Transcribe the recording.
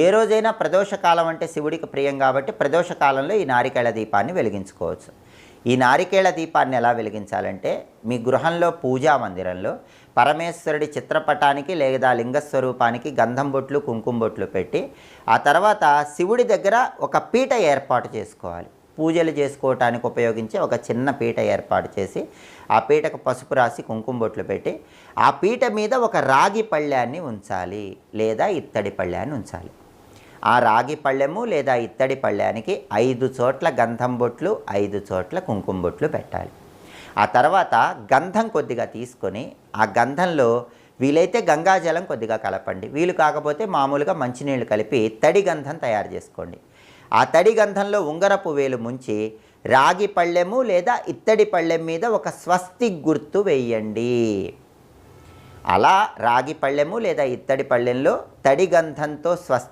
ఏ రోజైనా ప్రదోషకాలం అంటే శివుడికి ప్రియం కాబట్టి ప్రదోషకాలంలో ఈ నారికేళ దీపాన్ని వెలిగించుకోవచ్చు. ఈ నారికేళ దీపాన్ని ఎలా వెలిగించాలంటే మీ గృహంలో పూజా మందిరంలో పరమేశ్వరుడి చిత్రపటానికి లేదా లింగస్వరూపానికి గంధం బొట్లు కుంకుమ బొట్లు పెట్టి ఆ తర్వాత శివుడి దగ్గర ఒక పీట ఏర్పాటు చేసుకోవాలి. పూజలు చేసుకోవటానికి ఉపయోగించే ఒక చిన్న పీట ఏర్పాటు చేసి ఆ పీటకు పసుపు రాసి కుంకుమ బొట్లు పెట్టి ఆ పీట మీద ఒక రాగి పళ్ళాన్ని ఉంచాలి లేదా ఇత్తడి పళ్ళాన్ని ఉంచాలి. ఆ రాగి పళ్ళెము లేదా ఇత్తడి పళ్ళానికి 5 చోట్ల గంధం బొట్లు 5 చోట్ల కుంకుమ బొట్లు పెట్టాలి. ఆ తర్వాత గంధం కొద్దిగా తీసుకొని ఆ గంధంలో వీలైతే గంగాజలం కొద్దిగా కలపండి, వీలు కాకపోతే మామూలుగా మంచినీళ్ళు కలిపి తడి గంధం తయారు చేసుకోండి. ఆ తడి గంధంలో ఉంగరపు వేలు ముంచి రాగి పళ్ళెము లేదా ఇత్తడి పళ్ళెం మీద ఒక స్వస్తి గుర్తు వేయండి. అలా రాగి పళ్ళెము లేదా ఇత్తడి పళ్ళెంలో తడి గంధంతో స్వస్తి